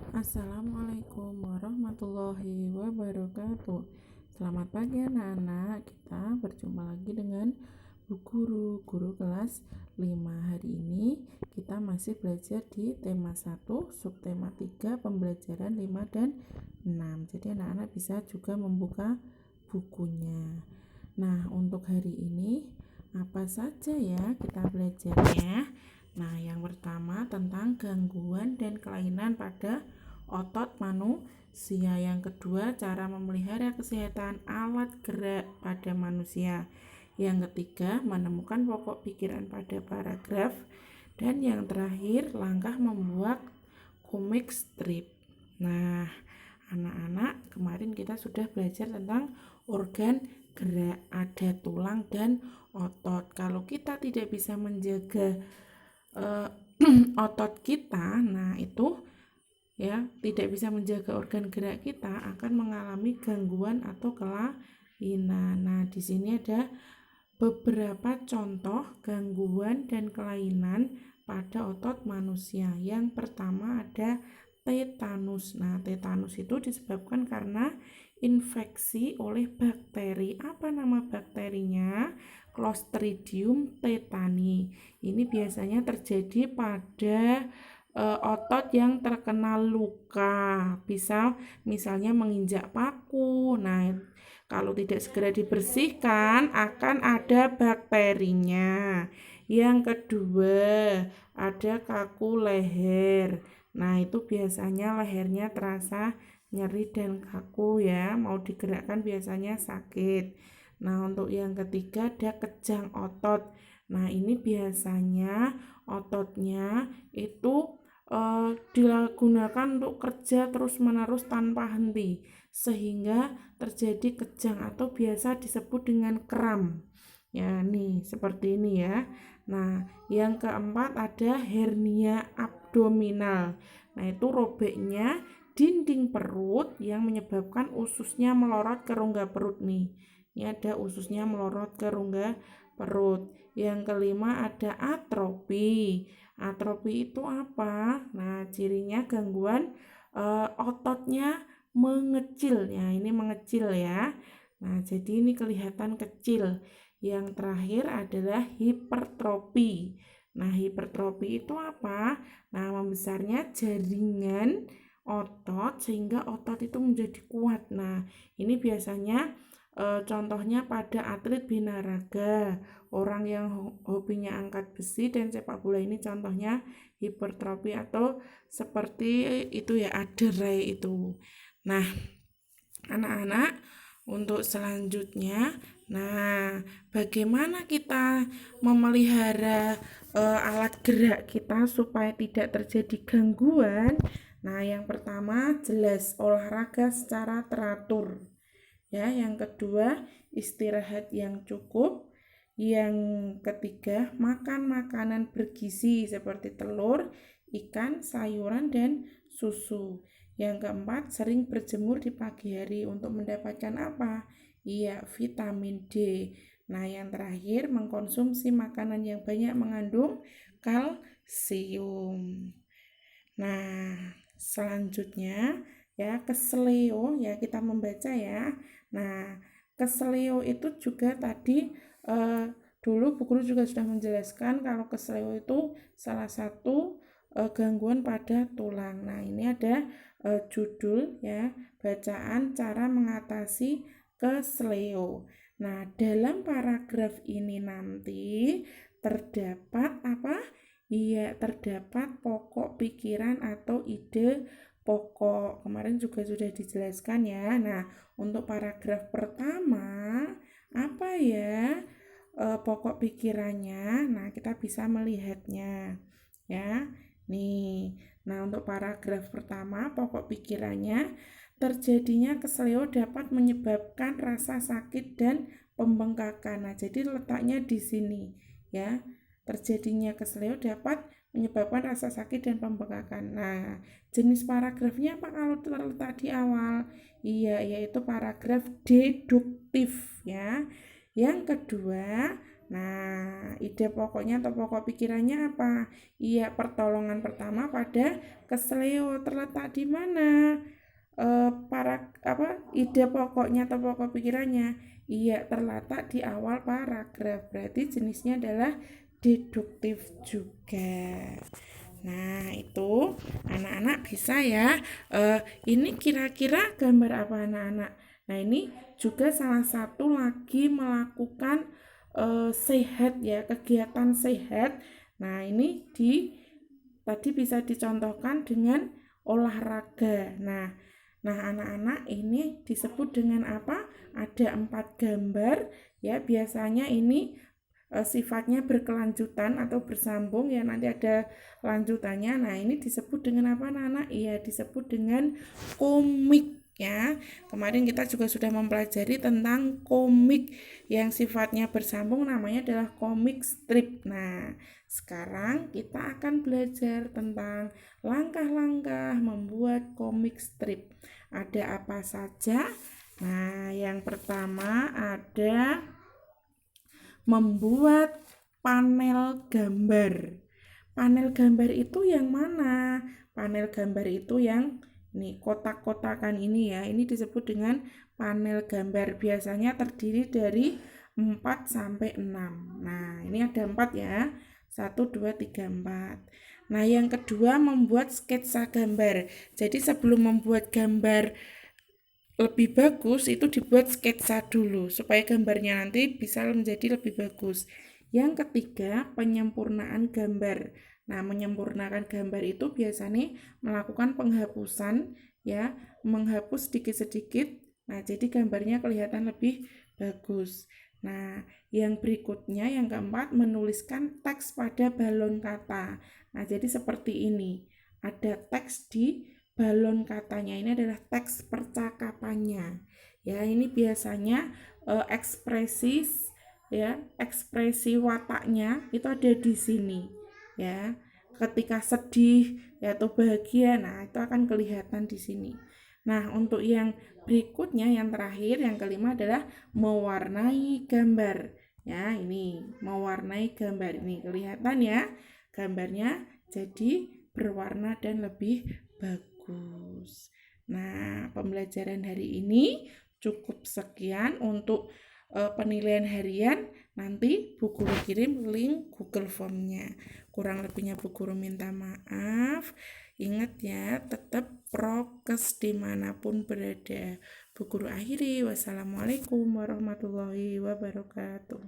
Assalamualaikum warahmatullahi wabarakatuh. Selamat pagi anak-anak. Kita berjumpa lagi dengan Bu Guru kelas 5. Hari ini kita masih belajar di tema 1, subtema 3, pembelajaran 5 dan 6. Jadi anak-anak bisa juga membuka bukunya. Nah, untuk hari ini apa saja ya kita belajarnya? Nah, yang pertama tentang gangguan dan kelainan pada otot manusia. Yang kedua, cara memelihara kesehatan alat gerak pada manusia. Yang ketiga, menemukan pokok pikiran pada paragraf. Dan yang terakhir, langkah membuat komik strip. Nah, anak-anak, kemarin kita sudah belajar tentang organ gerak, ada tulang dan otot. Kalau kita tidak bisa menjaga otot kita, nah itu ya tidak bisa menjaga organ gerak kita, akan mengalami gangguan atau kelainan. Nah, di sini ada beberapa contoh gangguan dan kelainan pada otot manusia. Yang pertama ada tetanus. Nah, tetanus itu disebabkan karena infeksi oleh bakteri. Apa nama bakterinya? Clostridium tetani. Ini biasanya terjadi pada otot yang terkena luka, bisa misalnya menginjak paku. Nah, kalau tidak segera dibersihkan akan ada bakterinya. Yang kedua, ada kaku leher. Nah, itu biasanya lehernya terasa nyeri dan kaku ya, mau digerakkan biasanya sakit. Nah, untuk yang ketiga ada kejang otot. Nah, ini biasanya ototnya itu digunakan untuk kerja terus-menerus tanpa henti, sehingga terjadi kejang atau biasa disebut dengan kram. Ya, nih seperti ini ya. Nah, yang keempat ada hernia abdominal. Nah, itu robeknya dinding perut yang menyebabkan ususnya melorot ke rongga perut nih. Ini ada ususnya melorot ke rongga perut. Yang kelima ada atrofi. Atrofi itu apa? Nah, cirinya gangguan ototnya mengecil. Ya, ini mengecil ya. Nah, jadi ini kelihatan kecil. Yang terakhir adalah hipertrofi. Nah, hipertrofi itu apa? Nah, membesarnya jaringan otot sehingga otot itu menjadi kuat. Nah, ini biasanya contohnya pada atlet binaraga, orang yang hobinya angkat besi dan sepak bola, ini contohnya hipertrofi atau seperti itu ya, aderai itu. Nah, anak-anak, untuk selanjutnya, nah bagaimana kita memelihara alat gerak kita supaya tidak terjadi gangguan? Nah, yang pertama jelas olahraga secara teratur. Ya, yang kedua istirahat yang cukup. Yang ketiga makan makanan bergizi seperti telur, ikan, sayuran, dan susu. Yang keempat sering berjemur di pagi hari untuk mendapatkan apa? Iya, vitamin D. Nah, yang terakhir mengkonsumsi makanan yang banyak mengandung kalsium. Nah, selanjutnya ya kesleo, ya kita membaca ya. Nah, kesleo itu juga tadi dulu Bu Guru juga sudah menjelaskan kalau kesleo itu salah satu gangguan pada tulang. Nah, ini ada judul ya, bacaan cara mengatasi kesleo. Nah, dalam paragraf ini nanti terdapat apa? Iya, terdapat pokok pikiran atau ide pokok. Kemarin juga sudah dijelaskan ya. Nah, untuk paragraf pertama, apa ya pokok pikirannya? Nah, kita bisa melihatnya. Ya, nih. Nah, untuk paragraf pertama, pokok pikirannya, terjadinya kesleo dapat menyebabkan rasa sakit dan pembengkakan. Nah, jadi letaknya di sini, ya. Terjadinya kesleo dapat menyebabkan rasa sakit dan pembengkakan. Nah, jenis paragrafnya apa kalau terletak di awal? Iya, yaitu paragraf deduktif ya. Yang kedua, Nah, ide pokoknya atau pokok pikirannya apa? Iya, pertolongan pertama pada kesleo terletak di mana? Ide pokoknya atau pokok pikirannya? Iya, terletak di awal paragraf. Berarti jenisnya adalah deduktif juga. Nah, itu anak-anak bisa ya. Ini kira-kira gambar apa anak-anak? Nah, ini juga salah satu lagi melakukan sehat ya, kegiatan sehat. Nah, ini tadi bisa dicontohkan dengan olahraga. Nah, anak-anak ini disebut dengan apa? Ada 4 gambar ya. Biasanya ini sifatnya berkelanjutan atau bersambung ya, nanti ada lanjutannya. Nah, ini disebut dengan apa anak-anak? Iya, disebut dengan komik ya. Kemarin kita juga sudah mempelajari tentang komik yang sifatnya bersambung, namanya adalah komik strip. Nah, sekarang kita akan belajar tentang langkah-langkah membuat komik strip. Ada apa saja? Nah, yang pertama ada membuat panel gambar. Panel gambar itu yang mana? Panel gambar itu yang ini kotak-kotakan ini ya. Ini disebut dengan panel gambar. Biasanya terdiri dari 4 sampai 6. Nah, ini ada 4 ya. 1 2 3 4. Nah, yang kedua membuat sketsa gambar. Jadi sebelum membuat gambar lebih bagus itu dibuat sketsa dulu supaya gambarnya nanti bisa menjadi lebih bagus. Yang ketiga, penyempurnaan gambar. Nah, menyempurnakan gambar itu biasanya melakukan penghapusan ya, menghapus sedikit-sedikit. Nah, jadi gambarnya kelihatan lebih bagus. Nah, yang berikutnya yang keempat menuliskan teks pada balon kata. Nah, jadi seperti ini. Ada teks di balon katanya, ini adalah teks percakapannya ya. Ini biasanya ekspresi wataknya itu ada di sini ya. Ketika sedih ya atau bahagia, nah itu akan kelihatan di sini. Nah, untuk yang berikutnya yang terakhir yang kelima adalah mewarnai gambar ya. Ini mewarnai gambar, ini kelihatan ya gambarnya jadi berwarna dan lebih bagus. Nah, pembelajaran hari ini cukup sekian untuk penilaian harian. Nanti Bu Guru kirim link Google Form-nya. Kurang lebihnya Bu Guru minta maaf. Ingat ya, tetap prokes dimanapun berada. Bu Guru akhiri. Wassalamualaikum warahmatullahi wabarakatuh.